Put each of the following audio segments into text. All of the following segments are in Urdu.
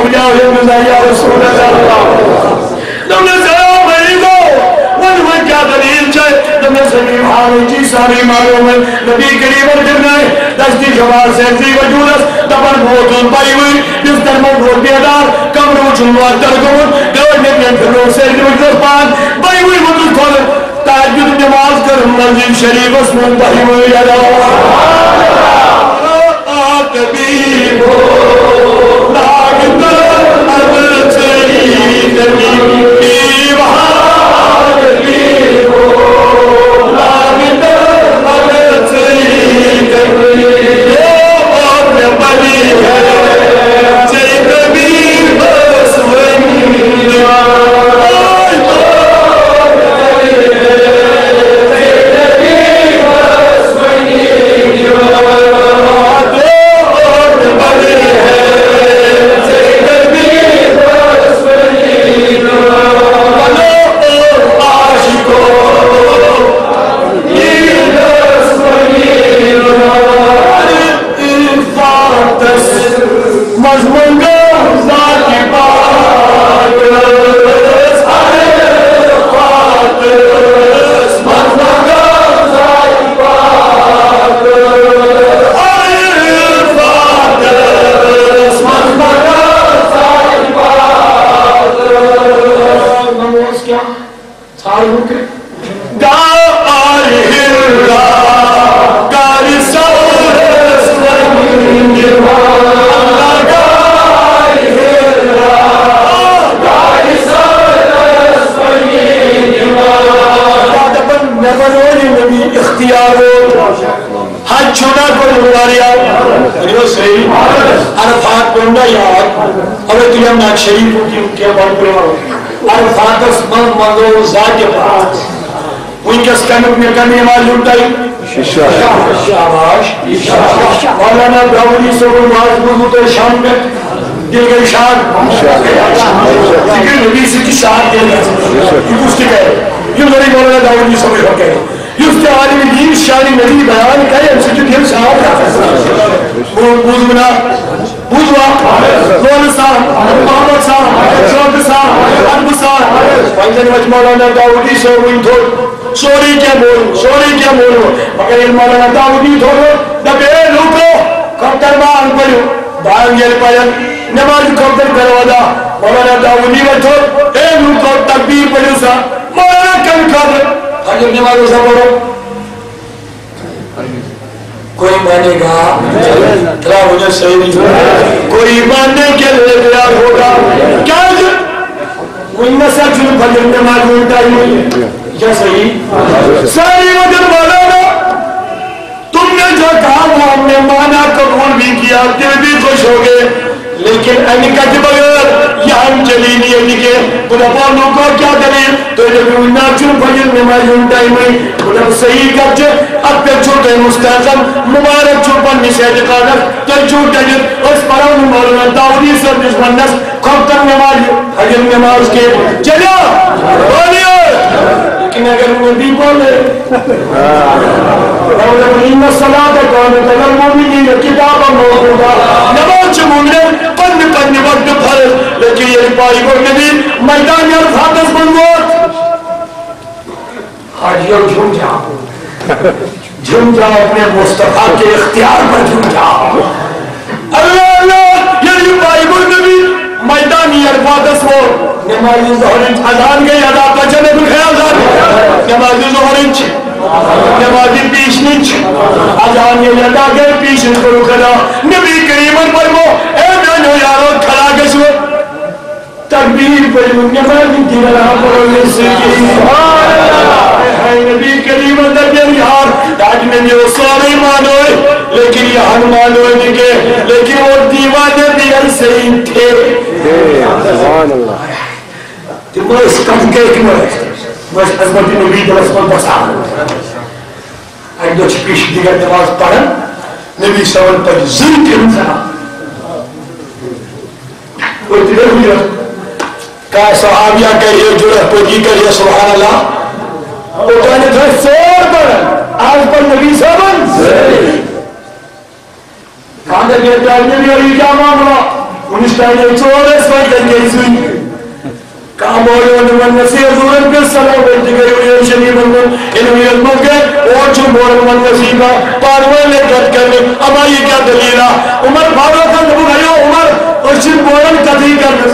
مجاہد یا رسول اللہ تم نے سلام علیکو وہ کیا دلیل چاہے تم نے سلیم حالی چی ساری معلوم ہے نبی کریم ارگرنا ہے دستی شمار سینسی وجودس دبر بھوتون پائی ہوئی جس در میں بھوت بیادار کم رو چنوات ترکون دوڑ میں پھر سینسی وجودس پان پائی ہوئی وجود کھولے تاجد نماز کر مسجد شریف اس منتحی ہوئی طبیبو لاغتر اب چلی طبیبی وہاں طبیبو لاغتر اب چلی طبیبی اور بڑی ہے چلی طبیب سوئی شریف کی ان کے بڑھ پر عرفات اسمان مانگو ذات پاس ان کے سکنک میں کرنے والی اٹھائی شاباش مولانا داؤدی صبح نواز بزرگ شام میں دل گئی شان ذکر نبی سے کی شان دل گئی یہ کچھ کہے یہ میری مولانا داؤدی صبح ہو گئے یہ اس کے عالم دین شانی نبی بیان کہے ہم سے جو دل صاحب رہا بوزمنا بوزوا دول صاحب محمد صاحب شوق صاحب ارب صاحب پنجن وچ مولانا داؤدی سے ہوئی تھو سوری کیا بولو مگر یہ مولانا داؤدی تھو دبے لوکو کبتر بان پڑھو بان گل پڑھن نماز کبتر کرو دا مولانا داؤدی وچھو اے لوکو تکبیر پڑھو سا مولانا کم کھادر حجر نماز سا پڑھو کوئی مانے گا ترا مجھے صحیح نہیں کوئی ماننے کے لئے تیار ہوگا کیا جو کوئی نسا جن بھجن میں معلوم ہوئی کیا صحیح ساری وجہ مولانا تم نے جو کہا وہ ہم نے مانا قبول بھی کیا دل بھی خوش ہو گئے لیکن انکا کے بغیر یہاں چلی نہیں ہے کہ بڑا پانوں کو کیا دلیل تو جب انہا چون بھجن میں معلوم ہوئی بڑا صحیح کرچے اب پر چھوٹے مستعظم مبارک چھوپن میں سے اعتقادر تو چھوٹے جب اس پراؤں مولانا داؤدی سر دشمنس کھوکتر نماز حجم نماز کے چلو بولیے لیکن اگر وہ بھی بولے ان الصلاة كانت على المؤمنين كتابا موقوتا نماز مومن پن وقت فرض لیکن یہ پائی کو نبی میدان عرفات بنوت حاجیوں جھوم جاؤ اپنے مصطفیٰ کے اختیار پر جھوم جاؤ اللہ اللہ یہ پائی کو نبی میدان عرفات وہ نماز ظہر اذان گئی ادا پچھنے بالخیال دار نماز ظہر نمازی پیش نیچ آجان یہ لگا گئے پیش کرو کھلا نبی کریمن پر وہ اے بینو یارو کھلا گشو تکبیر پر نمازی دینا پڑھنے سے اے نبی کریمن در بیر یار آج میں نے وہ سارے مانوئے لیکن یہاں مانوئے نکے لیکن وہ دیوانے بھی ایسے ہی تھے سبحان اللہ تو وہ اس کم کے ایک مرد بس عظمت نبی درس پر بسا ایک دو چپیش دیگر نماز پڑھن نبی سوال پر ذل کے انسان کوئی دیگر ہوئی رہا کہا صحابیہ کہیے جرح پوکی کہیے سبحان اللہ وہ کہنے تھے سور پڑھن آج پر نبی سوال کہاں در گئے پیار نبی اور یہ کیا معاملہ Und ich deine Tores weitergehen. Kam oğlu onun nasiye zuran bir sana verdi görüyor şeni bunun elini mıgı o cumhur man nasiba parvale gatkarne ama ye kya dalila Umar Faruk kan bu gayo Umar Urşin boran kadhi karnas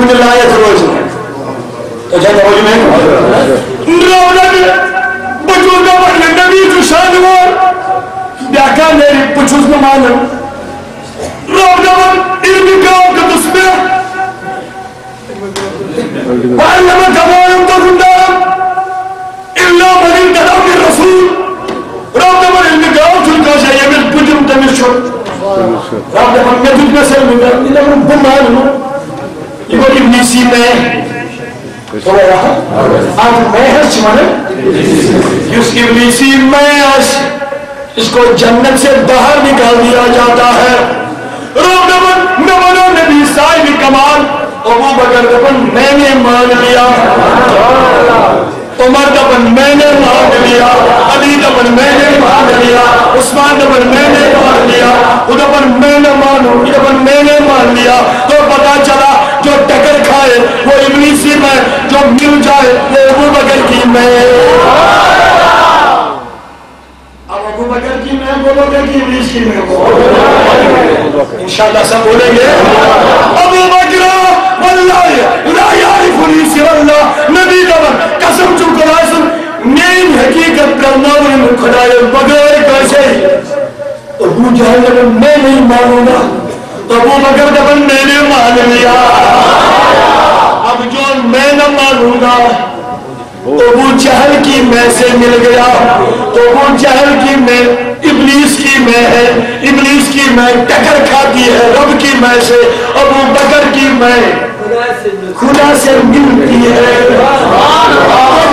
کچھ لائق روز اچھا توجہ میں بچوں کا بڑھنے نبی جو شانوار بیاکا میری پچھوز میں مانا رب جب علمی کام کا تسبیح وعلم کمائم تکندام اللہ من انتظام الرسول رب جب علمی کام چلکا شاید میں پجم تمیر چھوٹ رب جب میں تجھ میں سر مدر انہا من بمانو یہ وہ ابلیسی میں تو رہا آج میں ہرچ مانے اس ابلیسی میں آج اس کو جنت سے باہر نکال دیا جاتا ہے روح دبن نبنو نبی صاحب کمال ابو بکر دبن میں نے مان لیا عمر دبن میں نے مان لیا علی دبن میں نے مان لیا عثمان دبن میں نے مان لیا دبن میں نے مانو دبن میں نے مان لیا تو پتا چلا جو ٹکر کھائے وہ ابلیسی میں جو مل جائے وہ ابو بکر کی میں ابو بکر کی میں بولو گے کہ ابلیس کی میں بولو گے انشاءاللہ سب بولیں گے ابو بکر واللہ لا یعرفنی سوى اللہ نبی دبن قسم چکو راسم نیم حقیقت کرنا انہیں خدای بغیر کیسے ابو جہل دبن میں نہیں مانوں گا ابو بکر دبن میں نے مان لیا اب جو میں نہ مانوں گا ابو جہل کی میں سے مل گیا ابو جہل کی میں ابلیس کی میں ہے ابلیس کی میں ٹکر کھاتی ہے رب کی میں سے ابو بکر کی میں خدا سے ملتی ہے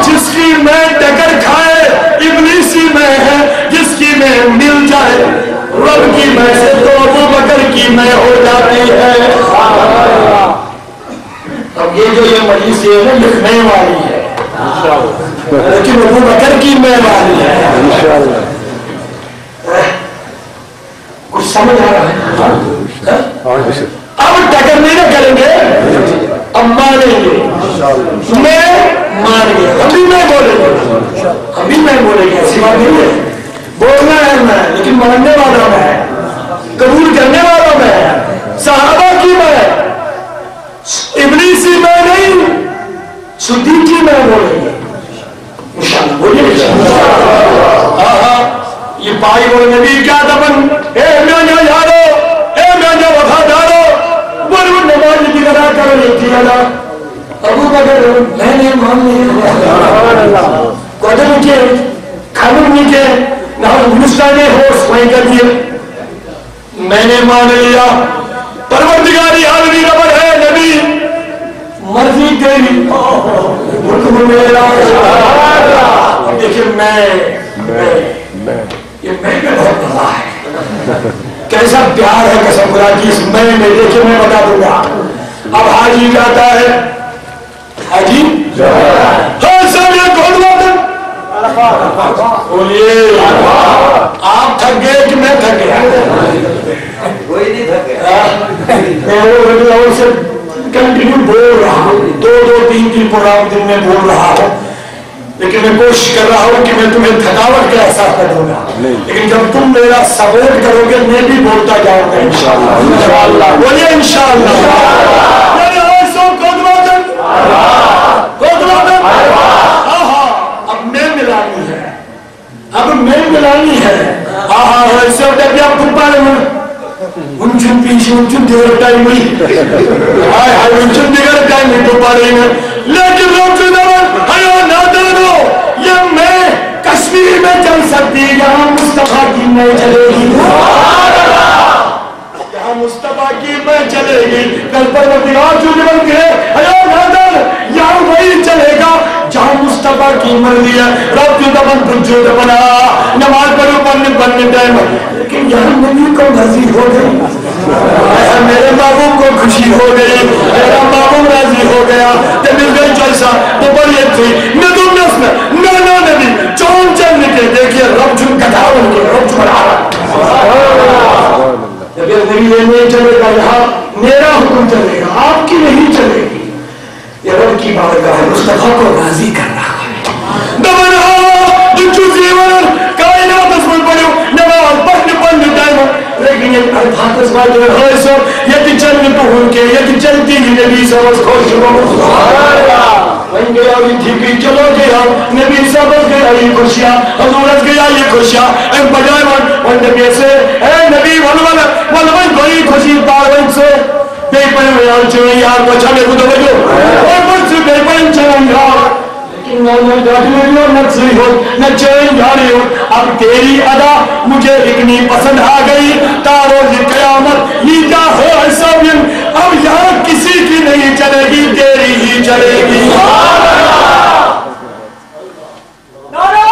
جس کی میں ٹکر کھائے ابلیسی میں ہے جس کی میں مل جائے رب کی میں سے تو ابو بکر کی میں ہو جاتی ہے اب یہ جو یہ مجلس ہے نا لکھنے والی ہے لیکن ابو بکر کی میں والی ہے کچھ سمجھ آ رہا ہے اب ٹکر نہیں نہ کریں گے اب مانیں گے میں مان گیا ابھی میں بولیں گے ابھی میں بولیں گے ایسی بات نہیں ہے بولنا ہے میں لیکن ماننے والا میں قبول کرنے والا میں صحابہ کی میں ابلیسی میں نہیں صدیقی میں بولیں گے انشاءاللہ بولیے یہ پائی وہ نبی کیا دبن اے میاں یارو اے میاں وفادارو ورو نماز کی طرح کرو لیتی اللہ ابو بکر میں نے مان لیا قدم کے کھانم نیچے نہ ہندوستانی ہوش وہیں کر دیے میں نے مان لیا پروردگاری عالمی رب ہے نبی مرضی تیری حکم میرا دیکھیں یہ میں بہت مزہ ہے کیسا پیار ہے قسم خدا کی اس میں دیکھیں میں بتا دوں گا اب حاجی جاتا ہے حاجی ہر سامنے کون بات بولیے آپ تھک گئے کہ میں تھک گیا کوئی نہیں تھک گیا کنٹینیو بول رہا ہوں دو تین پروگرام دن میں بول رہا ہوں لیکن میں کوشش کر رہا ہوں کہ میں تمہیں تھکاوٹ کا احساس کر دوں گا لیکن جب تم میرا سپورٹ کرو گے میں بھی بولتا جاؤں گا انشاءاللہ بولیے انشاءاللہ اب میں ملانی ہے اب میں ملانی ہے ایسے ہوتا ہے آپ تم پارے میں انچن پیچھے انچن دیگر ٹائم ہوئی انچن دیگر ٹائم ہوئی تو پارے میں لیکن روچ دور ہیو نادانو یہ میں کشمیر میں چل سکتی یہاں مصطفیٰ کی میں چلے گی یہاں مصطفیٰ کی میں چلے گی کل پر وقتیات جو بن گئے ہیو نادان یہاں وہی چلے گا جہاں مصطفیٰ کی مرضی ہے رب جو دبن پنچو دبنا نماز پڑھو پڑھنے ٹائم لیکن یہاں نبی کو مرضی ہو گئی میرے محبوب کو خوشی ہو گئی میرا محبوب راضی ہو گیا کہ مل گئی جلسہ تو بڑی تھی ندم نسل نانا نبی چون چل نکے دیکھئے رب جن کٹا بن کے رب جن رہا لیکن میری یہ نہیں چلے گا یہاں میرا حکم چلے گا آپ کی نہیں چلے گی یہ رب کی بارگاہ ہے مصطفیٰ کو راضی کر رہا ہے دبنہا دنچو زیور کائنات اس میں پڑھو نماز پڑھنے ٹائم لیکن یہ الفاظ اس بات جو ہے یہ جنت ہوں کے یہ جلدی نبی سبز خوش وہیں گیا بھی ٹھیکی چلو گیا نبی سبز گیا یہ خوشیاں حضورت گیا یہ خوشیاں اے بجائے ون نبی سے اے نبی ون بڑی خوشی پاروین سے بے پڑھیں یار چلیں یار بچا لے خود بجو اور مجھ سے بے پڑھیں چلیں یار لیکن نہ ڈاٹی میں نہ نقصری ہو نہ چین جاری ہو اب تیری ادا مجھے اتنی پسند آ گئی تاروز قیامت یہ کیا ہو ایسا بھی اب یہاں کسی کی نہیں چلے گی تیری ہی چلے گی نعرہ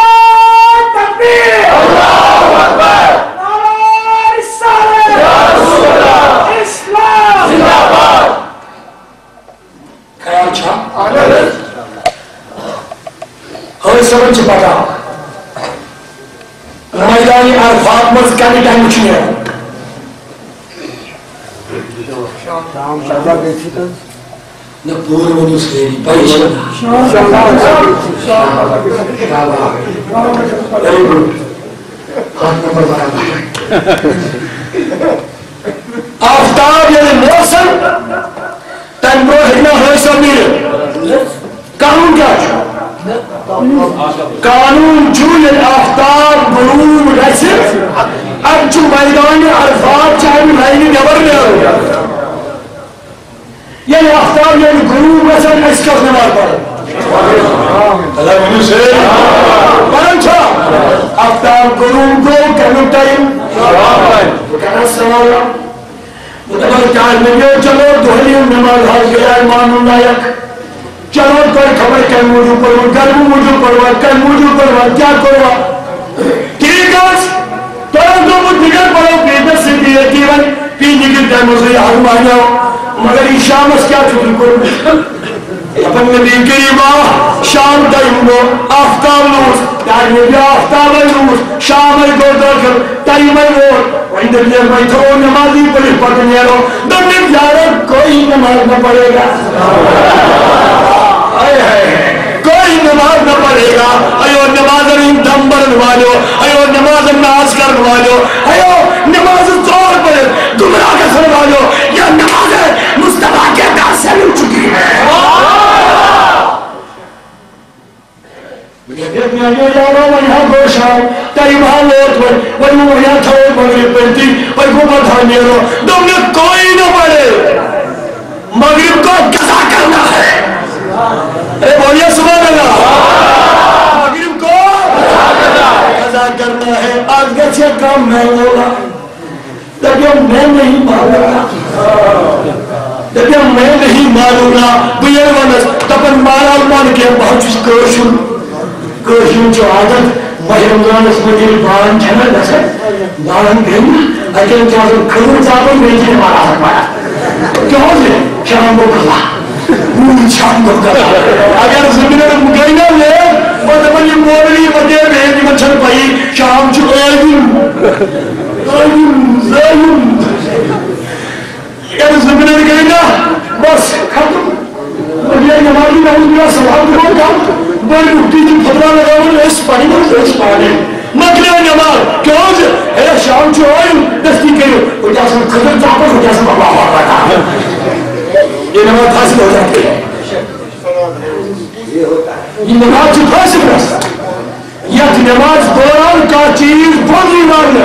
تکبیر اللہ اکبر نعرہ رسالت یا رسول اللہ اسلام زندہ باد خیال چھا ہمیں سمجھ پتا میدانی عرفات مز کمی ٹائم اچھی ہے نہ پور منو سیری بھائی آفتاب یعنی موسم تن برو ہکنا ہوئی سب میرے قانون کیا چھو قانون جو یہ آفتاب غروب رسل اب جو میدان عرفات چاہے لائنی نبر میں ہو یہ آفتاب یہ غروب رسل اس کا نماز پڑھا اللہ منو سے پڑھن چھا آفتاب غروب کو کرنو ٹائم کہنا سوالا مطلب چاہے میں چلو دوہلی نماز حاضر گیا ایمان اللہ چلو کوئی خبر کل موجود پڑھوا کل موجود پڑھوا کل موجود پڑھوا کیا کروا ٹھیک ہے تو مجھ نگر پڑھو پیدر سے بھی یقیون پی نگر ٹائم سے یہاں مانا ہو مگر یہ شام اس کیا چھوٹی کرو اپن نبی کریمہ شام ٹائم دو آفتاب لوز ٹائم دو آفتاب لوز شام کو داخل ٹائم وہ وہیں دلیہ میں تو نمازی پڑھی پڑھنے رہو دنیا یارہ کوئی نماز نہ پڑھے گا کوئی نماز نہ پڑھے گا ایو نماز دم برن والو ایو نماز ناز کرن والو ایو نماز طور پر گمراہ کسر والو یا نماز مصطفیٰ کے دار سے مل چکی ہے میں یہ جانا یہاں گوشا تیری وہاں لوٹ پر وہ یہاں تھوڑ مغرب پہنتی اور وہ بڑھانے رو تم نے کوئی نہ پڑھے مغرب کو قضا کرنا ہے اے بولیے سبحان اللہ مغرب کو قضا کرنا ہے آج گچھے کام میں ہوگا لیکن میں نہیں معلوم بیر ونس تپن مالا مان کے بہت کوشن جو عادت ماہ رمضان اس میں دل بان چھنا لسے بان گھن اگر جازم کھرون صاحب میں جن مارا سکتا کیوں سے شام کو کھلا شام کو کھلا اگر زمینہ گئینا لے مطمئن یہ مولی مدے بہنی مچھر پائی شام چھو زائم اگر زمینہ گئینا بس ختم یہ نمازی نماز میرا سوال کرو کام بڑی اٹھی جن فترہ لگاؤں اس پانی میں اس پانی مکلے نماز کیوں سے اے شام چھو آئیم دستی کرو وہ جاسم خضر چاپر ہو جاسم اللہ آقا یہ نماز حاصل ہو جاتی ہے یہ نماز جو حاصل رستا یہ نماز دوران کا چیز بھوزی مارنے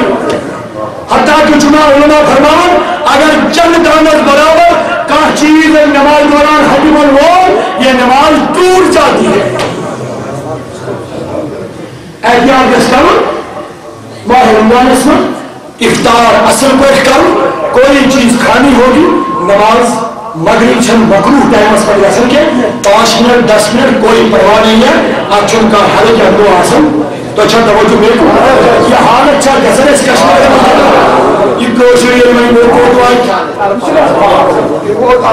حتیٰ کہ چنا علماء فرمان اگر چند دانت برابر کا چیز نماز دوران حجم ہو یہ نماز دور جاتی ہے احتیاط اس کرو ماہ رمضان اس میں افطار اصل کو کرو کوئی چیز کھانی ہوگی نماز مغرب چھن مکروہ ٹائم اس پر اصل کے 5 منٹ 10 منٹ کوئی پرواہ نہیں ہے اچھن کا حل کیا دو آسن تو اچھا توجہ میرے کو یہ حال اچھا گزر اس کشمیر میں یہ کوشش یہ میں کو تو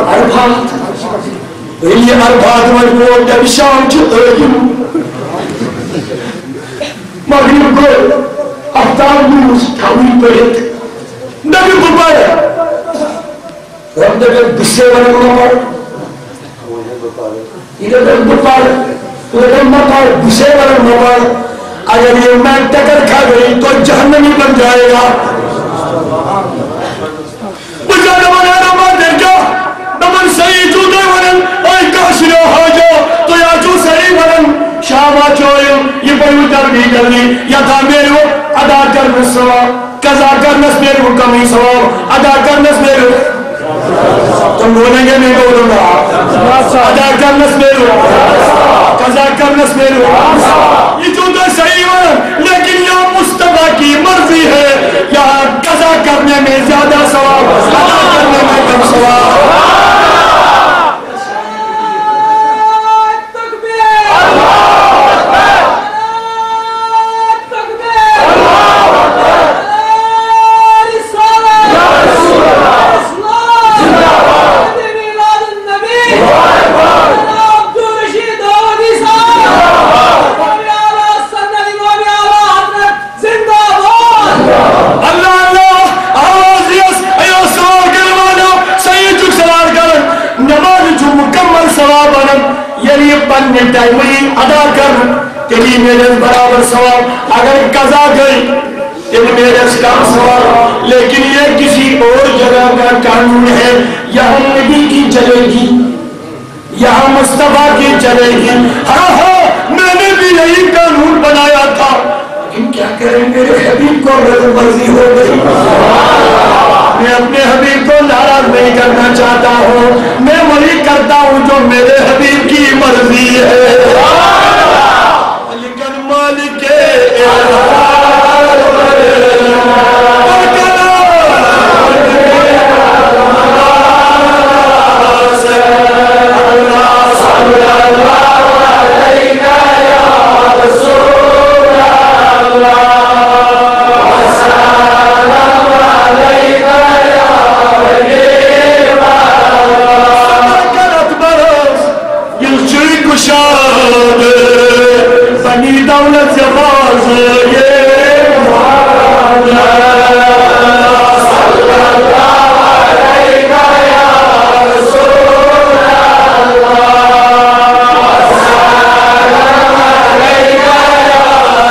عرفات یہ عرفات میں وہ جب شام چھو مغرب کو افتاب نوز تھاوی پہت نبی کو پڑھے رب دے بسے والا مپار ادھر مپار ادھر مپار بسے والا مپار اگر یہ میں ٹکر کھا گئی تو جہنمی بن جائے گا بجا نمانا تھا میرے ادا کرنے ثواب قضا کرنے میرے کو کمی ثواب ادا کرنے میرے تم بولیں گے نہیں بولوں گا ادا کرنے میرے قضا کرنے میرے یہ تو صحیح ہے لیکن یہ مصطفیٰ کی مرضی ہے یہاں قضا کرنے میں زیادہ ثواب ادا کرنے میں کم ثواب ادا کر تیری میرے برابر ثواب اگر قضا گئی تیری میرے کم ثواب لیکن یہ کسی اور جگہ کا قانون ہے یہاں نبی کی چلے گی یہاں مصطفیٰ کی چلے گی ہاں میں نے بھی یہی قانون بنایا تھا لیکن کیا کریں میرے حبیب کو مرضی ہو گئی میں اپنے حبیب کو ناراض نہیں کرنا چاہتا ہوں میں وہی کرتا ہوں جو میرے حبیب کی مرضی ہے لیکن مالک بنی دولت سے باز یہ صلی اللہ علیہ یا رسول اللہ سلام علیہ یا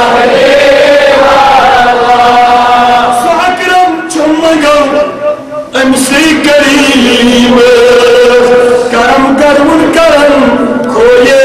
حبیب اللہ سو اکرم چمگم امسی کریم کرم کرم کرم کھوئے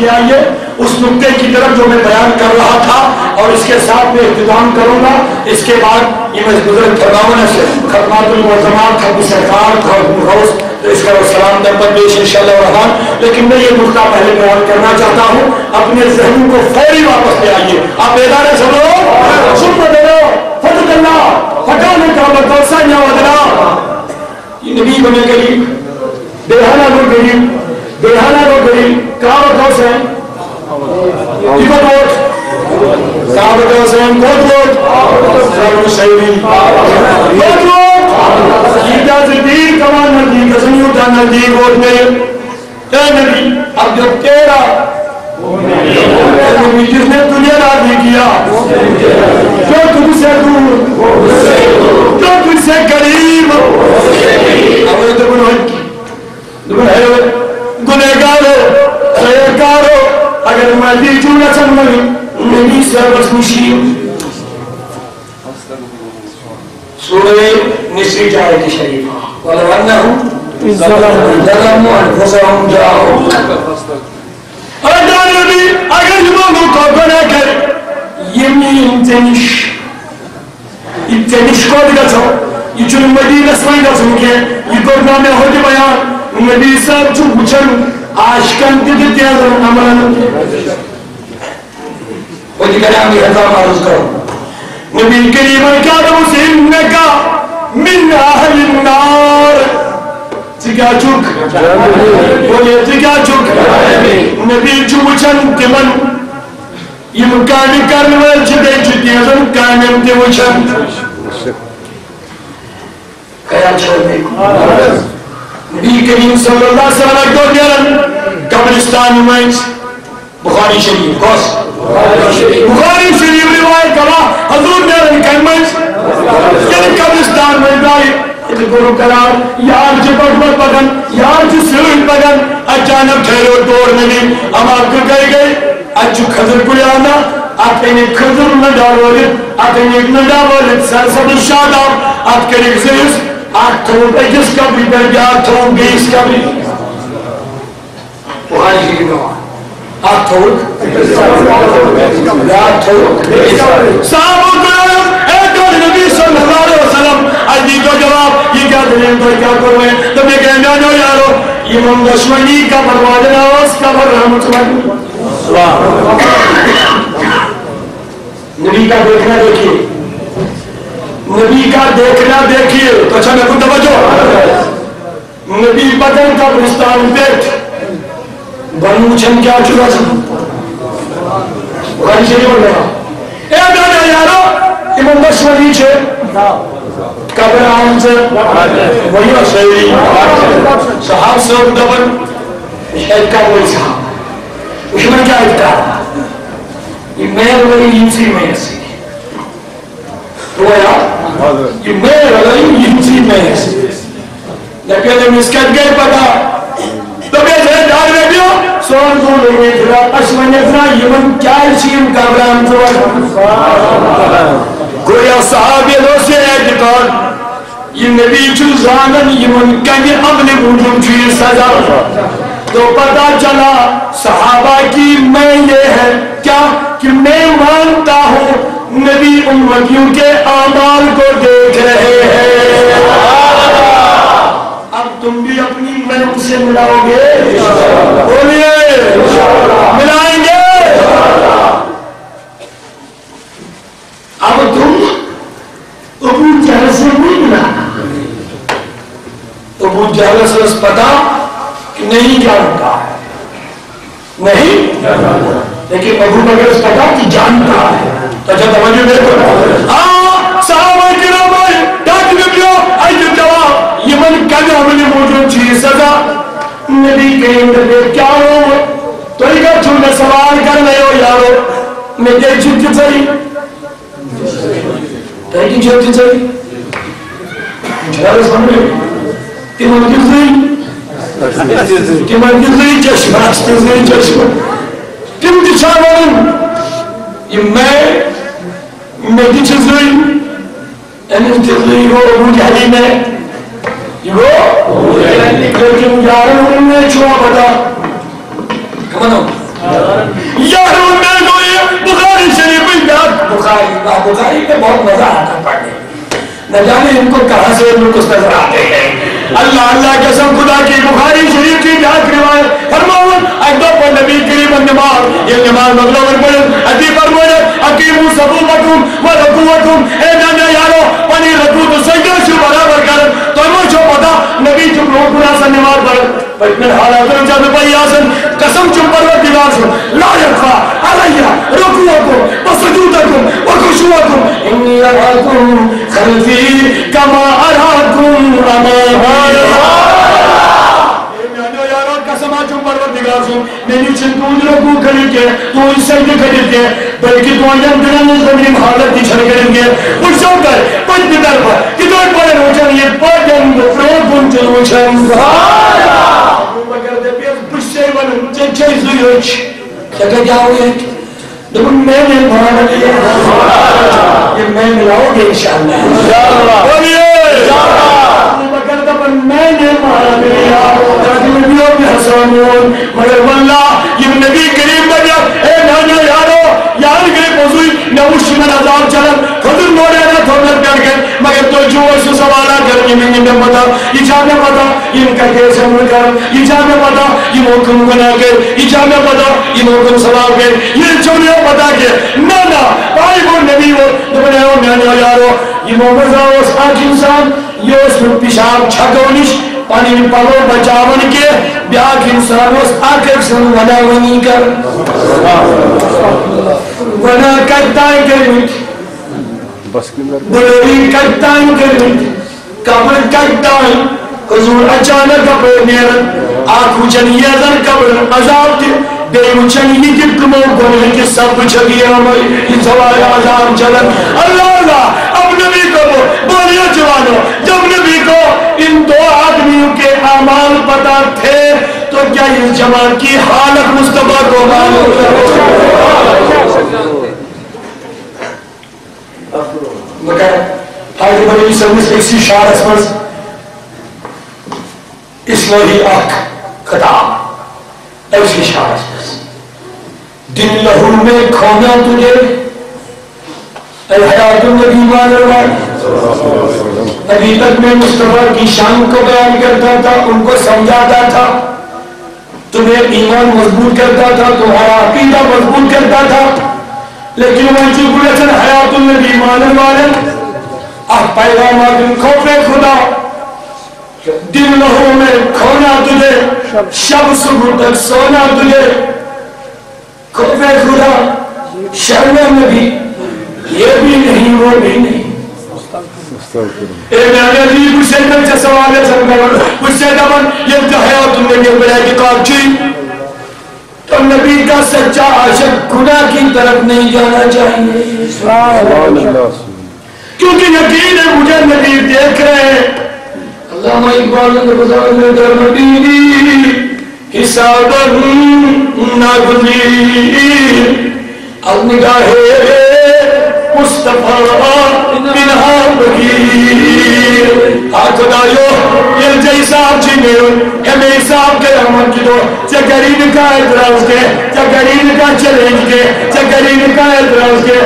آئیے اس نقطے کی طرف جو میں بیان کر رہا تھا اور اس کے ساتھ میں اختتام کروں گا اس کے بعد یہ میں بزرگ فرماؤں سے خدمات المعظمات ختم سرکار غوث اس کا سلام در پر پیش انشاءاللہ الرحمن لیکن میں یہ نقطہ پہلے بیان کرنا چاہتا ہوں اپنے ذہن کو فوری واپس لے آئیے آپ بیدار ہیں سب لوگ سن بدلو فتح اللہ فتح میں کعبہ دوسا یا ودنا یہ نبی بنے گئی دیہانہ لوگ گئی دیہانہ لوگ گئی کعبہ دوسا ہے دیکھو دوٹ کعبہ دوسا ہے گود گود سرم شہری گود گود جیدہ زدیر کمان نزدیک زنیوٹا نزدیک گود میں اے نبی اب جو تیرا نبی جس نے تجھے راضی کیا جو تجھ سے دور جو تجھ سے قریب اب یہ دبن ہے گنہگارو خیرکارو اگر میں دیجو نہ چنمگی نبی سے بس نشیم سورہ نسری جائے کی شریفہ وَلَوْ أَنَّهُمْ ظَلَمُوا أَنفُسَهُمْ جَاءُوكَ اگر نبی اگر لوگوں کو گناہ کر یمین تنش یہ تنش کو بھی گچھو یہ چون مدینہ سوئی گچھو کہ یہ گرنا میں ہوتی بیان نبی صاحب چون بچن آشکن تیدی تیازن عملن ہوتی کلامی حضام عرض کرو نبی کریم الکادم سے انکا من اہل النار تکا چک بولے تکا چک نبی چوچن تمن امکانی کرنوال چدے چتیازن کامن تیوچن خیال چھوڑ دے نبی کریم صلی اللہ علیہ وسلم کو دیرن قبرستان میں بخاری شریف کوس بخاری شریف روایت کرا حضور دیرن کلمت یعنی قبرستان میں دائی یہ گرو کرار یار چی بڑھوت پگن یار چی سوٹ پگن اچانک ٹھہرو دور نبی ہم آپ کو کہے گئے اچھو خضر کو آنا آپ کہیں خضر نہ ڈالولیت آپ کہیں نہ ڈالولیت سرسد شاداب آپ کہیں زیس آپ تھوڑ ایکس کبری پر گیا تھوڑ بیس کبری وہاں جی نوان آپ تھوڑ صحابہ کرام ایک نبی صلی اللہ علیہ وسلم آجی تو جواب یہ کیا دلیں تو کیا کروے تو میں کہنے جانو یارو امام دشمنی کا برواجنا اس کا بر رحمت نبی کا دیکھنا دیکھئے نبی کا دیکھنا دیکھئے تو اچھا میں کن توجہ نبی بدن کا برستان بیٹھ بنو چھن کیا چکا سن بخاری شریف بول رہا اے دادا یارو امام دشمنی چھے قبر آن سے وہی وسیعی صحاب سے دبن شاید کا وہی صحاب اس میں کیا اتکار یہ میر ولی ینسی میں سی تو یا یہ میر ولی ینسی میں سی لیکن ہم اس کا گئے پتا تو بیسے دار میں بیو سوال کو لگے تھا اشمانی اتنا یمن کیا چیم قبران تو گویا صحابی دو سے اعتقاد یہ نبی چو زانن یمن کنی اپنے موجود چوئی سزا تو پتا چلا صحابہ کی میں یہ ہے کیا کہ میں مانتا ہوں نبی امتیوں کے اعمال کو دیکھ رہے ہیں اب تم بھی اپنی میں ان سے ملاؤ گے بولیے ملائیں گے اب تم ابو جہل سے نہیں ملانا ابو جہل سے اس پتا کہ نہیں جانتا ہے نہیں لیکن ابو بکر اس پتا کہ جانتا ہے تو اچھا توجہ دیکھو صحابہ کرام آئے ڈاک نبیو آئیے جواب یمن کجا ہمیں موجود چیز سزا نبی کہیں گے کیا ہو تو ایک چھوٹا سوال کر رہے ہو یارو میں کہیں چھوٹی چلی کہیں چھوٹی چلی جھارس بن گئے کہ منجز نہیں کہ منجز نہیں چشم آستز نہیں چشم کم دچھاوان یہ میں کی چیز نہیں یعنی چیز نہیں ہو ابو جہلی میں یہ ہو لیکن یارون میں چھوڑا بتا کمانو یارون میں جو یہ بخاری شریف میں بخاری میں بہت مزہ آتا پڑھنے نہ جانے ان کو کہاں سے ان کو نظر آتے ہیں اللہ اللہ قسم خدا کی بخاری شریف کی جات روایت فرماؤن اکدو پر نبی کریم النماز یہ نماز مغلوبر پڑھن ادھی فرمائے اقیمو صفوفکم و رکوعکم اے نانا یارو پانی رکوع تو سجدہ شو برابر کرن تو ہمیں چھو پتا نبی چپ روکو ناسا نماز پڑھن فإن حالات رجال بياسن قسم جبر دیوار لا يخفى علي ركوعكم وسجودكم وخشوعكم اني اراكم خلفي كما اراكم امامي میں نے چندون رکو کریں گے تو اس سجدے کریں گے بلکہ تو آجام دلان زمین حالت دی چھڑ کریں گے پوچھ سو کر پوچھ بدر پر کتوئی پڑھن ہو جائیں یہ پاجن مفرد پنچن ہو جائیں ابو بکر دے پیس بشے ون چنچے زیوچ کہتا کیا ہوئے لیکن میں نے مانا لیا یہ میں ملاؤ گے انشاءاللہ بولیے ابو بکر دے میں نے مانا لیا نبیوں میں حسانون مگر واللہ یہ نبی کریم بجا اے نانا یارو یار گئے موضوعی نوش من عذاب چلن خضر نوڑے نہ تھوڑر کر گئے مگر تو جو ایسو سوالا کر یہ میں نے پتا یہ جانے پتا ان کا کیسے عمل کر یہ جانے پتا یہ محکم بنا کر یہ جانے پتا یہ محکم سواب کر یہ چونیوں پتا کہ نانا پائی وہ نبی ہو دبنے ہو نانا یارو یہ محمد اس آج انسان یہ اس میں پیشاب چھکونش پانی پلو بچاون کے بیاک انسان اس آکر سن ونا ونی کر ونا کرتائی کرنیت بلوری کرتائی کرنیت قبر کرتائی حضور اچانک اپنے میرن آنکھو چنیے در قبر عذاب دی بیو چنیے کی کمو گنے کی سب چھگی ہمیں یہ سوائے عذاب چلن اللہ اللہ اب نبی کو بولیے جوانوں، جب نبی کو ان دو آدمیوں کے اعمال پتہ تھے تو کیا اس جماعت کی حالت مصطفیٰ کو معلوم مگر حاضر بنی سروس اسی شارس مز اسلوہی آکھ خطاب ایسی شارس مز دن لہو میں کھونا تجھے الحیات النبی مانروائی ابھی تک میں مصطفیٰ کی شان کو بیان کرتا تھا، ان کو سمجھاتا تھا، تمہیں ایمان مضبوط کرتا تھا، تمہارا عقیدہ مضبوط کرتا تھا، لیکن وہ جو بلچن حیات النبی مانروائی اب پیغامات خوف خدا دن لہو میں کھونا تجھے، شب صبح تک سونا تجھے، خوف خدا شرم نبی یہ بھی نہیں وہ بھی نہیں۔ اے میانے علی کچھ سے میں سوال ہے سنگل کچھ سے دمن یہ حیات النبی بلائے کی قابچی تو نبی کا سچا عاشق گناہ کی طرف نہیں جانا چاہیے، کیونکہ یقین ہے مجھے نبی دیکھ رہے ہیں۔ علامہ اقبال نے بزرگ در نبی حساباً ناگزیر اب نگاہ مصطفیٰ بنہا بگیر خدایو یہ جیسا آپ چینے ہمیں حساب کے رحمت کی دو چکرین کا اعتراض کے چکرین کا چیلنج کے چکرین کا اعتراض کے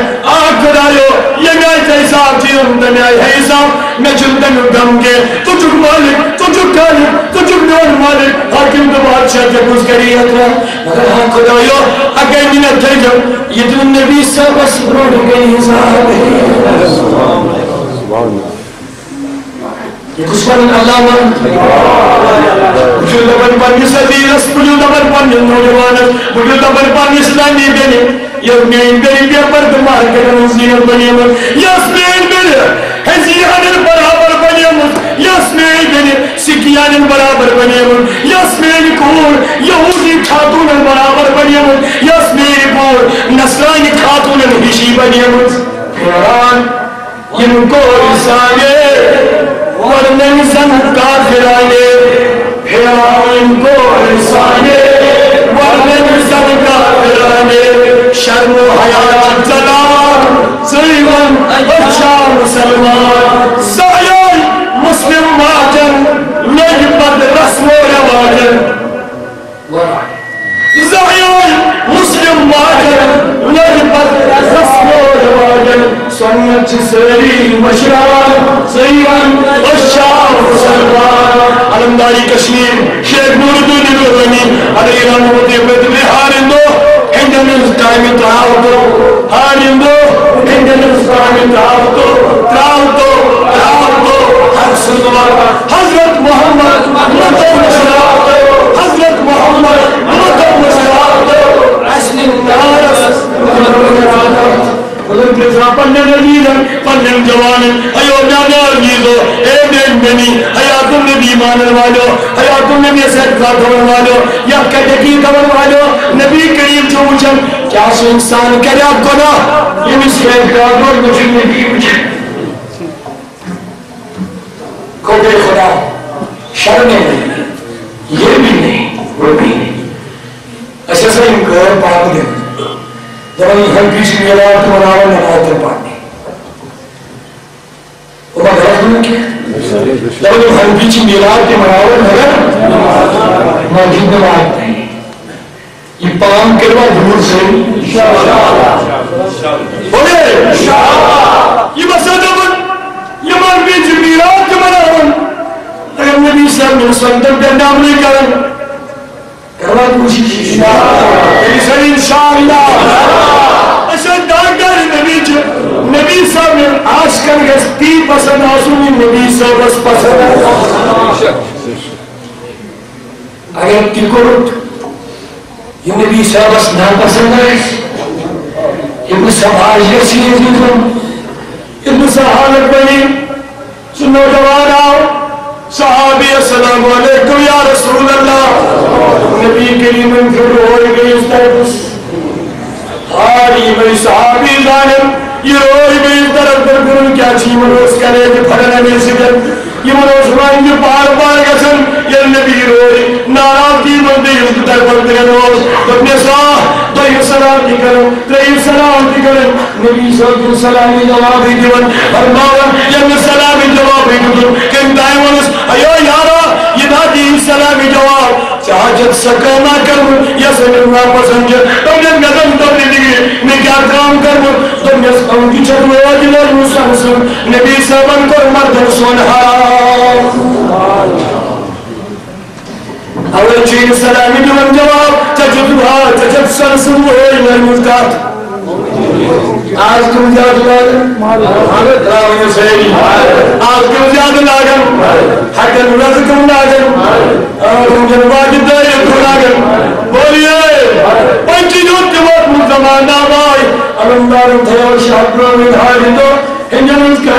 خدایو یہ میں جیسا آپ چینے ہمیں ہے حساب میں چلتن دم کے تو چک مالک تو چک خالق تو چک دور مالک حاکم تو بادشاہ کے کچھ کری اعتراض مگر ہاں خدایو اگر منت تھے جب یہ تو نبی صاحب سبرون گئی حساب یہ کچھ پر اللہ من بجھو دبن پر نسدیرس بجھو دبن پر نوجوانت بجھو دبن پر اسلامی بینی یومین بینی بیا پر دمار کرن حسین بنی من یسمین بینی حسین برابر بنی من یسمین بینی سکیان برابر بنی من یسمین کور یہودی خاتون برابر بنی من یسمین کور نصرانی خاتون ہشی بنی من قرآن ان کو رسانے ورنن زن کافرانے ان کو رسانے ورنن زن کافرانے شرم و حیات زلال زیون بچہ مسلمان سایان مسلم ماجن لجبت رسم و رواجن زایان مسلم ماجن لجبت رسم و رواجن سنت سری مشران زیون بچہ مسلمان علمداری کشمیر شیخ نوردین الرحمی علیہ رحمت بدل ہارندو انڈنس ٹائم تراؤتو ہارندو انڈنس ٹائم تراؤتو حضرت محمد مطلب مشرات حضرت محمد مطلب مشرات اصل النارس مطلب کسرا پنن عزیزن پنن جوانن ایو نانا عزیزو اے بین بنی حیات النبی مانن والو حیات النبی صدقہ دون والو یا کدکی دون والو نبی کریم جو مجھن کیا سو انسان کرے آپ گناہ یہ مسئلہ دور مجھے نبی مجھن کوٹے خدا شرمیں نہیں یہ بھی نہیں وہ بھی نہیں ایسا سا ان گھر پاک دیں جب ہم ہر بیچ میلاد تو مناوہ نماز در پانے وہ بات غلط ہوئی کیا جب ہم ہر بیچ میلاد کے مناوہ مگر موجود نماز نہیں یہ پام کروا دور سے بولے یہ مسئلہ یہ مان بیچ میلاد کے مناوہ اگر نبی صلی اللہ علیہ وسلم کا نام نہیں کرن کروا کوشش انشاءاللہ اچھا ڈاکٹر نبی صاحب نے آج کل گستی پسند آسونی نبی صاحب اس پسند اگر تکرت یہ نبی صاحب اس نا پسند ہے یہ کوئی سماج جیسی عزیزم اتنی سہالت بنی سنو جوان آؤ صحابی السلام علیکم یا رسول اللہ نبی کریم انفر ہوئی گئی اس طرف آری میں صحابی ظالم یہ روئی میں اس طرف پر کروں کیا چیمن اس کرے کہ پھڑنے میں سکر یہ منوس مائن جو پار پار گسن یہ نبی روئی ناراب کی بندی اس طرف پر کرنوز اپنے ساہ تو یہ سلام کی کرن ترہی سلام کی کرن نبی صلی اللہ علیہ سلامی جواب ہی دیون فرماون یہ سلامی جواب ہی دیون کہ انتائیں ونس ایو یارا یہ دادی سلامی جواب چاہت سکانا کروں یا سنرنا پسند تم نے نظم تو نہیں دیئے میں کیا کام کروں تم نے سکاؤں کی چھوڑے اجلال مسلسل نبی سبن کو مردن سنہا اول چین سلامی جوان جواب تجدها تجد سنسل وہی الملکات آج تم زیادہ لاغن راوی سیدی آج تم زیادہ لاغن حقا رزقم لاغن تم جنباکی دائر تو لاغن بولیے پنچی جو تیوات مزمان نامائی علمدارم تھیو شاکروں میں دھائی دو ہنجن اس کا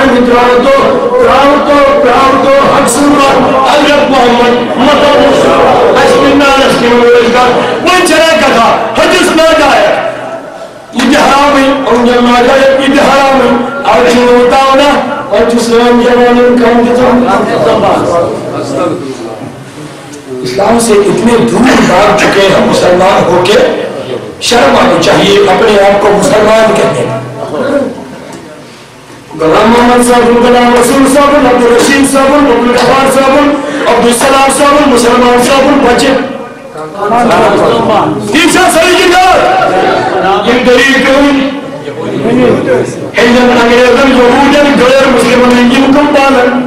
پراؤتو حق سنوار حضرت محمد مطابق اشکرنان اشکرنان وہ چرے کتھا حدیث نہ جائے یہ حرام ہے اور جب نہ جائے یہ حرام ہے اور جو ہوتا ہونا اور جو سلام جوانوں کام دیتا اسلام سے اتنے دور بھاگ چکے ہیں مسلمان ہو کے شرم آنی چاہیے اپنے آپ کو مسلمان کہتے ہیں غلام محمد صاحب غلام رسول صاحب عبدالرشید صاحب عبدالغفار صاحب عبدالسلام صاحب مسلمان صاحب بچے تیسرا صحیح کی دار یہ دلیل کیوں ہندن انگریزن یہودن غیر مسلمان انجن کم پالن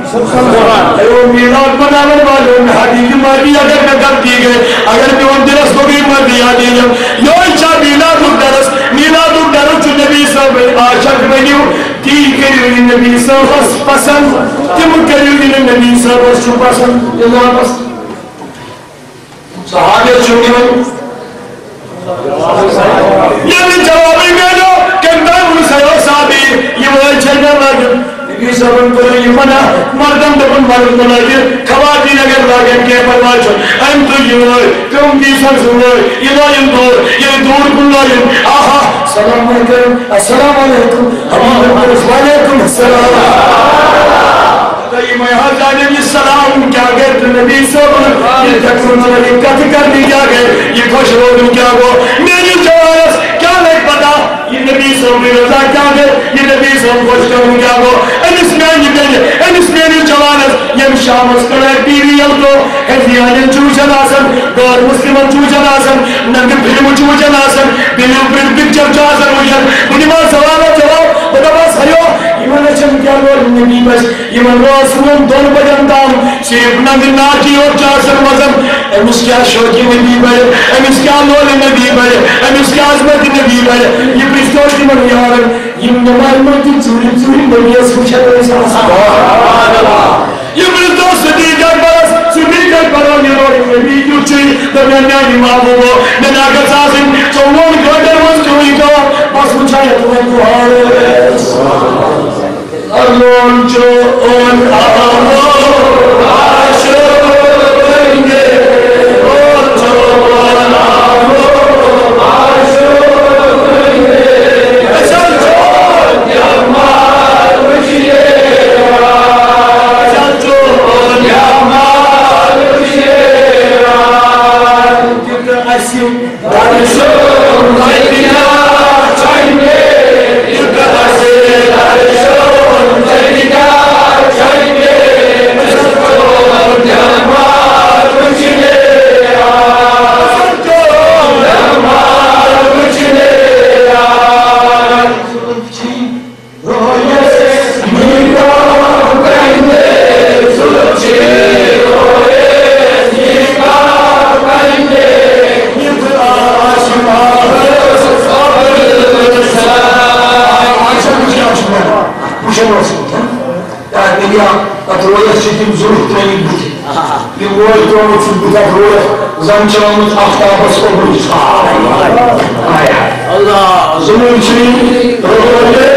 ایو میلاد بناون والوں میں حدیث مادی اگر میں کر دی گئے اگر میں ان درس کو بھی مر دیا دیجا یو اچھا میلاد الدرس جو نبی صاحب آشک بنیو تی کریو نبی صاحب پسند تم کریو نبی صاحب پسند اللہ پسند صحابہ چونیو یہ بھی جوابی میں جو یہ وہ چلنا لگن نبی صاحب کو یہ منع مردم دبن مردم لگن خواتین اگر لگن کے پرواہ چھو ایم تو یہ ہوئے تم بھی سر سنوئے یہ دور کن لگن آہا سلام علیکم السلام علیکم وعلیکم السلام میں ہر جانب یہ سلام کیا گئے تو نبی صاحب یہ تکرون والی کت کر دی کیا گئے یہ خوش روڈن کیا گو میری جوارس کیا نہیں پتا یہ نبی صاحب رضا کیا گئے یہ نبی صاحب خوش کروں کیا گو انس میری جوارس یہ شامس کرے ٹی وی ال کو حضیان چوچن آسن دور مسلمان چوچن آسن ننگ فلم چوچن آسن بلیو پرنٹ پکچر چوچن آسن منیما سوالا جواب بدا سریو ایمان اچھن کیا گو نبی بس ایمان رسولم دون بجن دام صرف ننگ ناکی اور چاسن مزم امس کیا شوکی نبی بڑے امس کیا لول نبی بڑے امس کیا عظمت نبی بڑے یہ پرستوش کی من یارن یہ نمال مرتی چوری نبی اسوچہ سبحان اللہ یہ پرستوش صدیقہ برس صدیقہ برس یہ روڑی نبی کیوں چوئی دمیان نیانی مابو وہ نناکر ساسن چونون گوڑر وز چوئی کا بس مچھایا تمہیں کو Haris Alon jo on amo asho kenge on jo on amo asho kenge asal jo yamal vishera asal jo yamal vishera kita asim darisho naikina chaine kita asim darisho Zanjan Aftab صبح Allah زمانچی روزے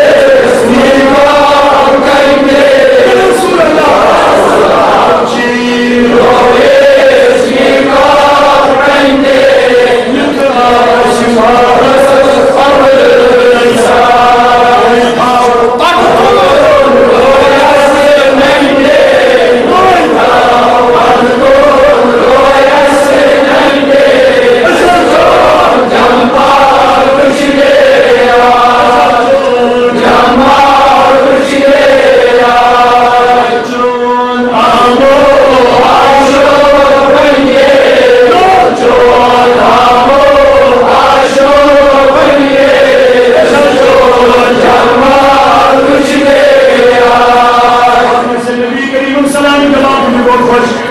نیمار کائنده رسول الله چی روزے نیمار کائنده یکا شمار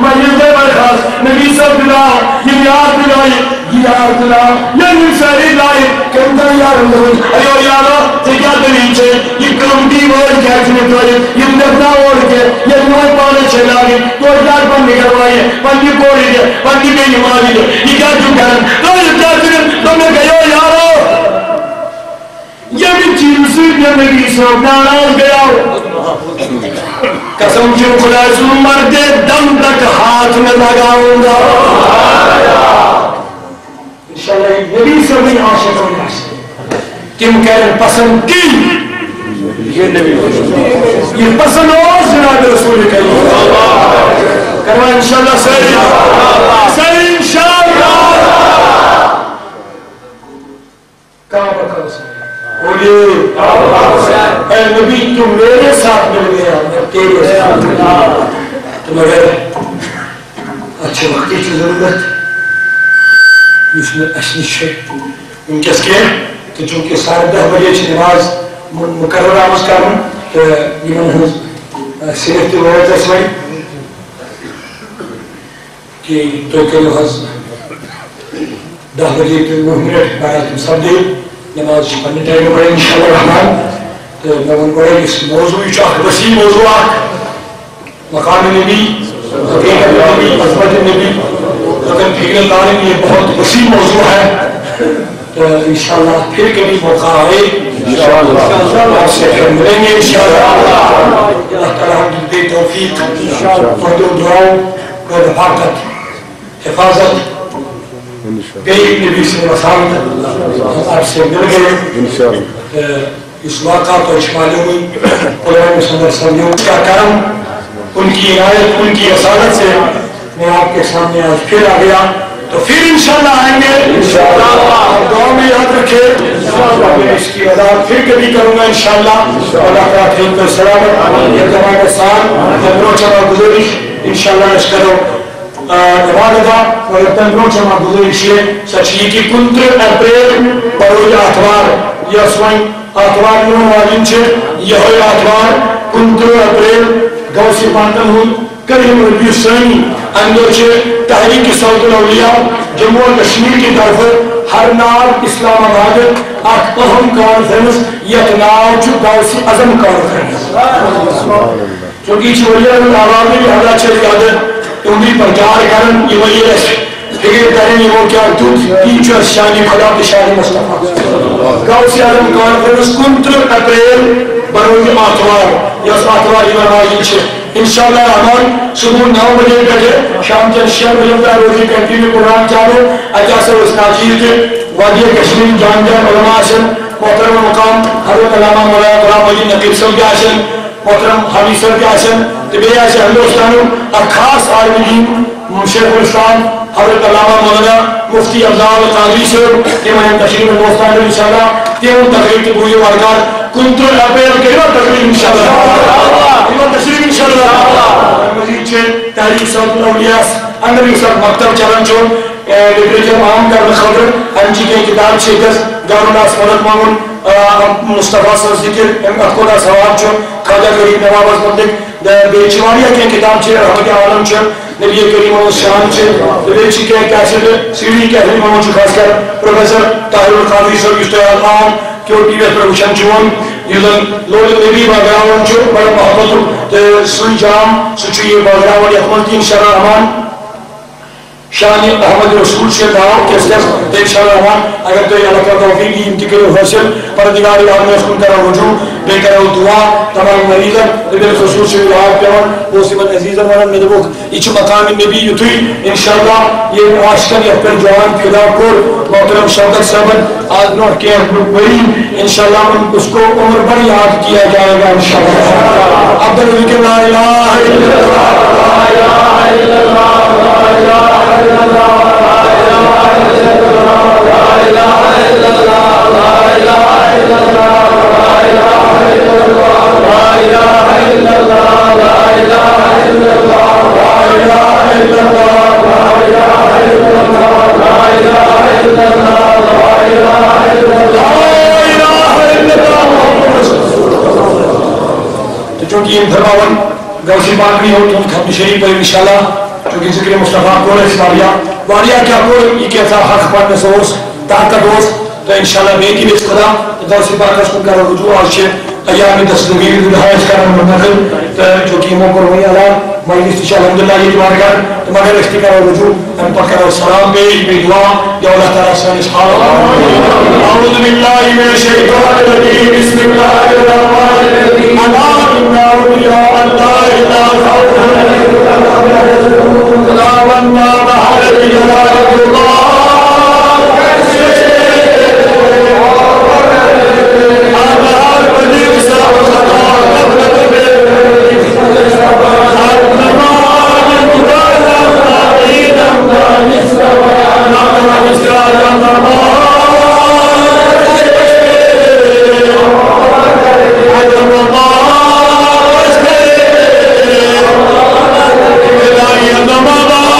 مجلس دے برخاست نبی صاحب دلا یہ یاد دلائی یا نسائی لائی کہتا یار ایو یارو تکیا دلیل چھے یہ کلمٹی ورڈ کہتے ہیں یہ نبنا ورڈ کے یہ نوئی پانے چھلا گئے تو اجار پر نگروائی ہے پنی کوڑی دے پنی بے نمازی دے یہ کیا جو کرن تو یہ کیا جو تو میں کہو یارو یہ بھی چیز سے کہ نبی صاحب ناراض گیا ہو قسم جو خدا سن مرد دم تک ہاتھ میں لگاؤں گا انشاءاللہ نبی صاحب نہیں عاشق ہو جائے تم کہہ پسند کی یہ پسند ہو جناب رسول کریم کروا انشاءاللہ صحیح انشاءاللہ کہاں بکر صحیح بولیے اے نبی تم میرے ساتھ مل گیا میں تیرے ساتھ تم اگر اچھے وقتی کی ضرورت اس میں اشنی شک ان کس کے کہ چونکہ ساڑھے 10 بجے چھ نماز مقرر آمز کرن تو یہ من صرف تو روایت اسوائی کہ تو کرو حض 10 بجے تو 9 منٹ بعد تم سب دے نماز پڑھنے ٹائم پڑھیں انشاءاللہ الرحمن تو میں ان پڑھیں اس موضوع چاہ وسیع موضوع مقام نبی حقیقت نبی عظمت نبی لیکن فکر تعلیم یہ بہت وسیع موضوع ہے تو انشاءاللہ پھر کبھی موقع آئے آپ سے پھر ملیں گے انشاءاللہ اللہ تعالیٰ ہم دے توفیق فہد و دعاؤں و رفاقت حفاظت بیئی نبی سے وسامت آپ سے مل گئے اس واقعہ تو اشمالی ہوئی قرآن صدر صلیوں کا کرم ان کی عنایت ان کی رسالت سے میں آپ کے سامنے آج پھر آ گیا تو پھر انشاءاللہ آئیں گے دعا میں یاد رکھے میں اس کی وضاحت پھر کبھی کروں گا انشاءاللہ اللہ تعالیٰ خیر پر سلامت یہ جماعت کے ساتھ تندرو چما گزارش انشاءاللہ اس کرو نوادہ اور تندرو چما گزارش ہے سچی کی کنتر اپریل بروج آتوار یہ سوائن آتوار نو واجن چھے یہ ہوئی آتوار کنتر اپریل گوسی پانتن ہوں کریم ربی سانی اندر چھے تحریک صوت الاولیاء جموں و کشمیر کی طرف ہر نار اسلام آباد اک اہم کانفرنس یک ناو چھو گوسی عظم کانفرنس چونکہ چولیہ العوام میں حضا چھے قادر اندی پرچار کرن یہ وہی رسے فکر کریں یہ وہ کیا دودھ تیچر شانی خدا بشاری مصطفیٰ گوسی عظم کانفرنس کنتر اپریل بروی آتوار یا آتوار یہ راجی چھے انشاءاللہ رحمان صبح 9 بجے بیٹھے شام چند 6 بجے تک روزی کنٹینیو قرآن چاہو اجازت اس ناچیر کے وادی کشمیر جان جان علماء آسن محترم مقام حضرت علامہ مولانا غلام مجید نقیب صاحب کے آسن محترم حامی صاحب کے آسن طبیعی آسن ہندوستانوں اور خاص عالم دین شیخ الاسلام حضرت علامہ مولانا مفتی افضال قادری صاحب یہ میں تشریف ہندوستان میں انشاءاللہ تیون تقریب کی بوئی وارکار کنتر اپریل کے بعد تقریب انشاءاللہ تشریف انشاءاللہ مزید چھے تحریک صوت الاولیاء اندر ایک ساتھ مکتب چلن چھو لٹریچر عام کرن خبر انجی کے کتاب چھے دس گارناس مدد مانگن مصطفیٰ صلی ذکر اکھوڑا سواب چھو خواجہ کریم نواب از مندک بیچواریہ کے کتاب چھے رحمت عالم چھو نبی کریم و شان چھے بیچی کے کیسے سیڑھی کے اہلی مانگن چھو خاص کر پروفیسر طاہر القادری صاحب استعاد عام کیوں ٹی وی پر وشن چھوان یلن لول نبی باگراون چھو بڑا محبت سوئی جام سچو یہ باگراون یخملتی انشاءاللہ رحمان شان احمد رسول سے دعاو کس کس انشاءاللہ رحمان اگر تو یہ علاقہ توفیقی انتقل حاصل پردگاری آدمی اسکن کرا رجوع بے کرا دعا تمام مریضا بالخصوص سے دعا پیون موسیبت عزیزا ورن ندبوک ایچ مقام نبی یتوی انشاءاللہ یہ معاشقن یک پر جوان پیدا کر محترم شوکت صاحب آج نوٹ کے بڑی انشاءاللہ اس کو عمر بڑی یاد کیا جائے گا انشاءاللہ عبدالذکر لا الہ الا اللہ لا الہ الا اللہ لا الہ الا اللہ لا الہ الا اللہ لا الہ الا اللہ لا الہ الا اللہ لا الہ الا اللہ لا الہ الا اللہ لا الہ الا اللہ لا الہ الا اللہ لا الہ الا اللہ لا الہ الا اللہ تو چونکہ یہ دھرماون گوسی باقی ہو تو ہم شریف پر انشاءاللہ چونکہ ذکر مصطفیٰ کو واریہ کیا کو یہ کہتا حق پڑھنے سوس طاقت ہوس تو انشاءاللہ میں کی بیس خدا درس پاکس کو کرو رجوع آشے ایامی تصدقیر دلہائش کرن منقل جو کہ موقع روئی علا مجلس تشاء الحمدللہ یہ دوار کر تو مگر اختی کرو رجوع ان پر کرو سلام بے دعا یا اللہ تعالیٰ سے اسحال اعوذ باللہ من الشیطان الرجیم بسم اللہ الرحمن الرحیم الا ان اولیاء اللہ لا خوف علیہم ولا هم يحزنون Namah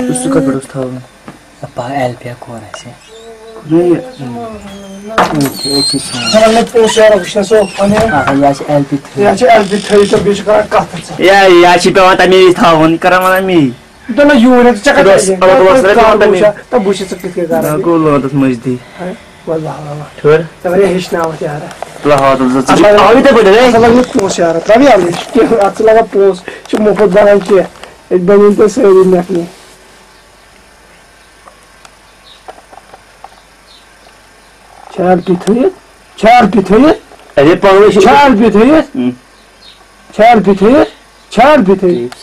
Gusto ka terus tahu apa LP aku rasa. Iya. Sana ne poşara işte sok hani. Ya si LP. Ya ci elbet hayta bir kadar kahtırsa. Ya si pe wata mi tahu ni karena mana mi. Dana yure çaka. Terus ta bu şey sıkıntı kadar. Aku lo atas masjid. Vallahi. Tur. Tabii hiç ne var ya. Telah hadir zat. Abi de böyle ne? Sana ne poşara. Tabii abi. Atlaga poş. Şu mufad bana ki. Benim de söyleyeyim yani. Çarpıtıyı. Evet bağlı şey. Çarpıtıyı.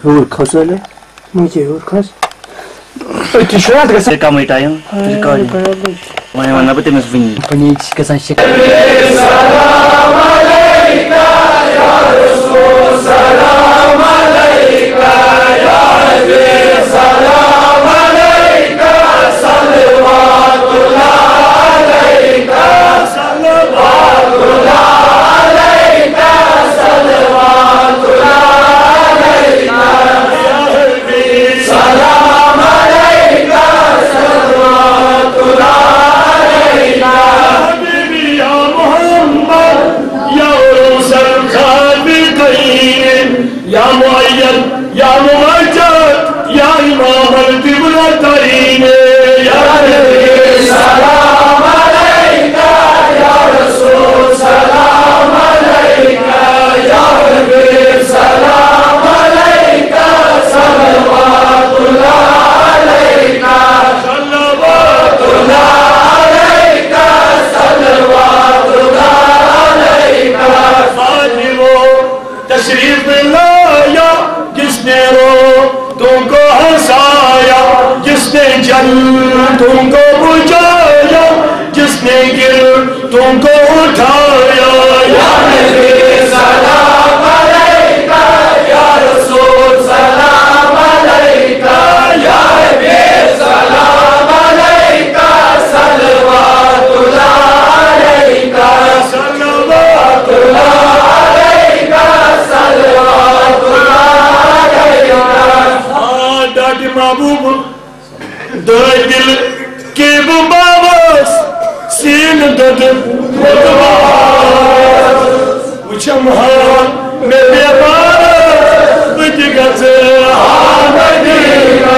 Hur kau öyle? Ne kız? Öte şu an Saya kamu itayang. Kau ni. Mana apa temas bunyi? Bunyi kesan syek. Salam aleyka ya Resul, salam aleyka ya Habib, salam aleyka, salavatullah aleyka, salavatullah aleyka, salavatullah aleyka ya Habib, salam aleyka, salavatullah aleyka Habibi ya Muhammed ya Rusel kalbi kayyin ya muayyen ya mumajjad ya imam al-kiblatayyin ya Nabi salam aleyka ya Resul salam aleyka ya Habib salam aleyka salavatullah aleyka salavatullah aleyka salavatullah aleyka Fatimo تشریف لایا جس نے رو تم کو ہنسایا جس نے جل تم کو بجایا جس نے گر تم کو اٹھایا یا نبی سلام علیکہ یا رسول سلام علیکہ یا حبیب سلام علیکہ صلوات اللہ علیکہ صلوات اللہ محبوب دل کے باباس سین دد وچم ہاں میں بیمار بجگت مدینہ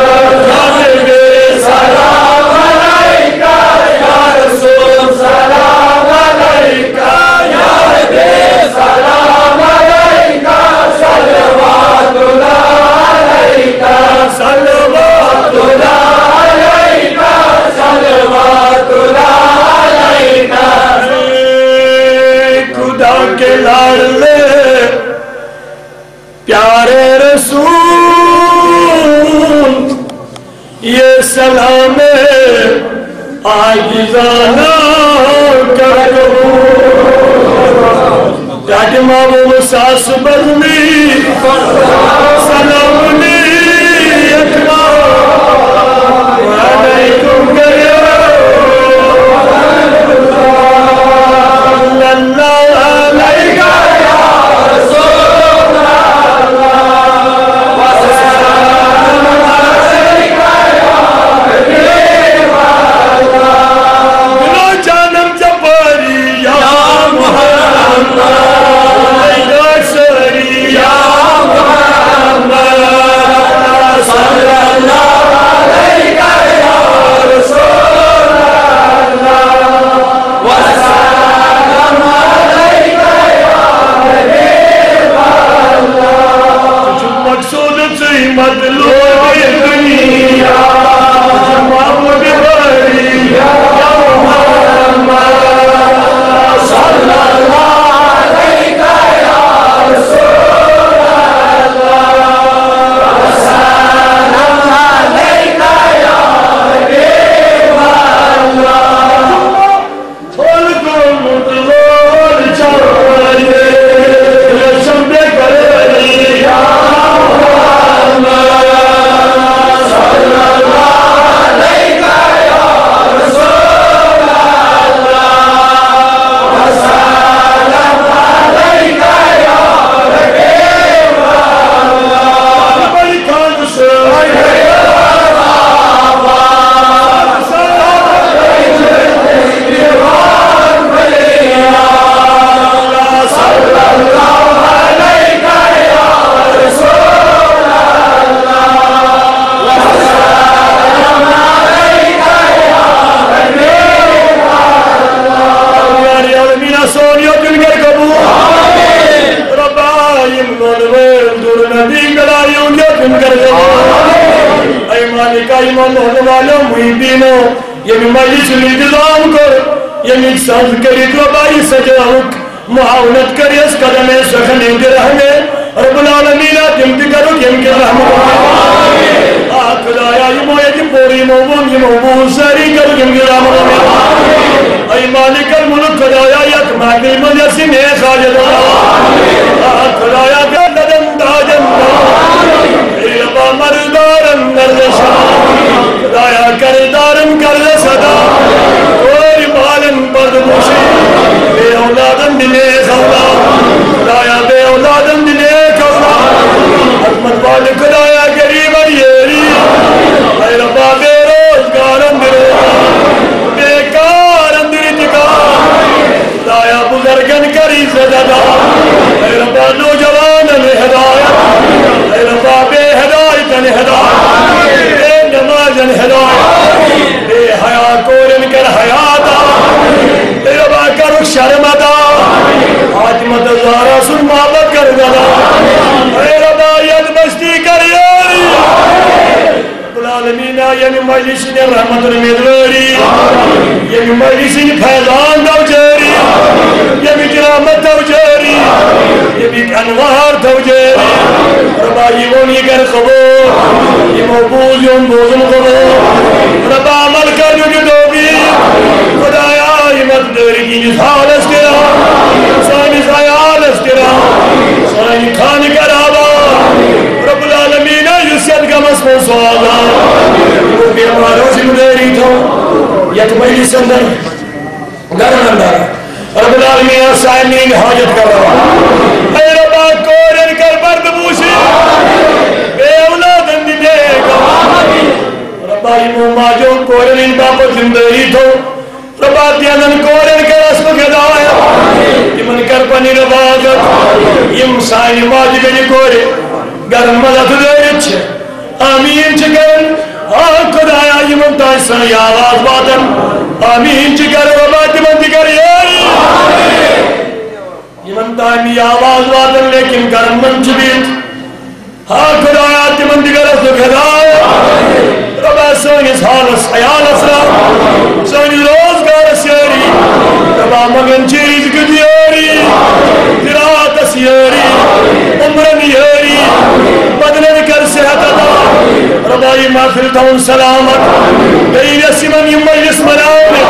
یا نبی سلام علیکہ یا رسول سلام علیکہ یا حبیب سلام علیکہ صلوات اللہ علیکہ صلوات اللہ علیکہ صلوات اللہ علیکہ خدا کے لاڈلے پیارے رسول یہ سلام عاجزانہ کرو ڈاڈی محبوب ساس بزمی سلام خدایا ایمان والوں محبینوں یہ مجلس الانتظام کر یہ ساز کرید وبائی سجاوک معاونت کر اس قدم سخن رحمے رب العالمین تمتی کرو یم کے رحمت خدایا یہ پوری مومن یہ مومن ساری کرو یم کے رحمت ای مالک الملک خدایا یک مادی مجلسی میں خاجد خدایا قدم تاجم ای ربا مردارم نردشا خدایا کردارم کرد صدا کوئی بالن پردموشی بے اولادم دنے خولا خدایا بے اولادم دنے خولا حکمت والے خدایا قریب ایری اے ربا بے روزگار اندر بے کار اندر اتکار خدایا بزرگن کری زددا اے ربا نوجوانن ہدایت اے ربا بے ہدایتن ہدایت بے نمازن ہدایت بے حیا کورن کر حیاتا اے ربا کرو شرمدا حاجمت زارا سن محبت کر گدا اے ربا ید بستی کر یاری العالمین یعنی مجلس نے رحمت المیدوری یعنی مجلس نے فیضان دو جاری یعنی کرامت دو جاری یعنی انوار دو جاری ربا یونی کر قبول یہ موبوز یون بوزن قبول ربا عمل کر جو دو بھی خدایا ایمت دوری کی نسال استرا سانی سایال استرا سانی خان کر آبا رب العالمین یسید کا مسمو سوالا وہ بھی ہمارا سی مدیری تھا یک مجلس اندر گرم اندر رب العالمین سائلین حاجت کر رہا اے ربا کورن کر برد بوشی بے اولاد اندی دے گا ربا ایمو ماجو کورن ان باپا زندگی تھو ربا دیادن کورن کر اسم گدایا ایمن کر پنی رباغت یم سائن ماجی گنی کورے گرم مدد دے چھے آمین چکن خدایا ایمن تائسن یا آواز باتن آمین چکر ربا دیمن دیگر یاری ایمن تائمی آواز باتن لیکن گرم من چبیت خدایا دیمن دیگر اسم گدایا ربا سونیس حالس حیال اسرا سونیس روزگار سیاری ربا مگن چیز گدیاری درات سیاری عمرن یاری بدلن کر صحت ادا ربائی محفل تون سلامت بین اسمن یم مجلس مناونے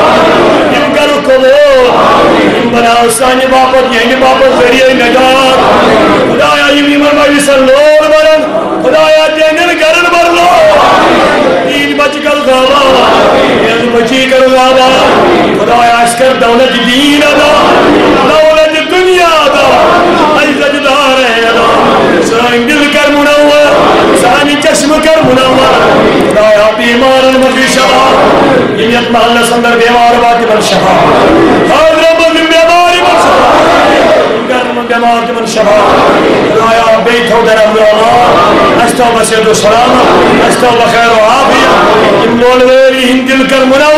یم کرو قبول یم بناو سانی باپت یعنی باپت ذریعہ نجات خدایا یم ایمن مجلس اللور برن خدایا دینن گرن برلو دین بچ کر غابا یعنی بچی کر غابا خدایا اسکر دولت دین ادا دولت دنیا ادا عزت دار ادا سائن دل کر منور سانی چشم کر منور خدایا بیمار مفی شفا یمیت محلہ سندر بیمار باتی بل شفا حاضر مذن بیماری بل شفا گرم بیمار من شفا خدایا بیت ہو در امر اللہ استوب سید و سلام استوب خیر و عافیہ یم لولویری ہندل کر منور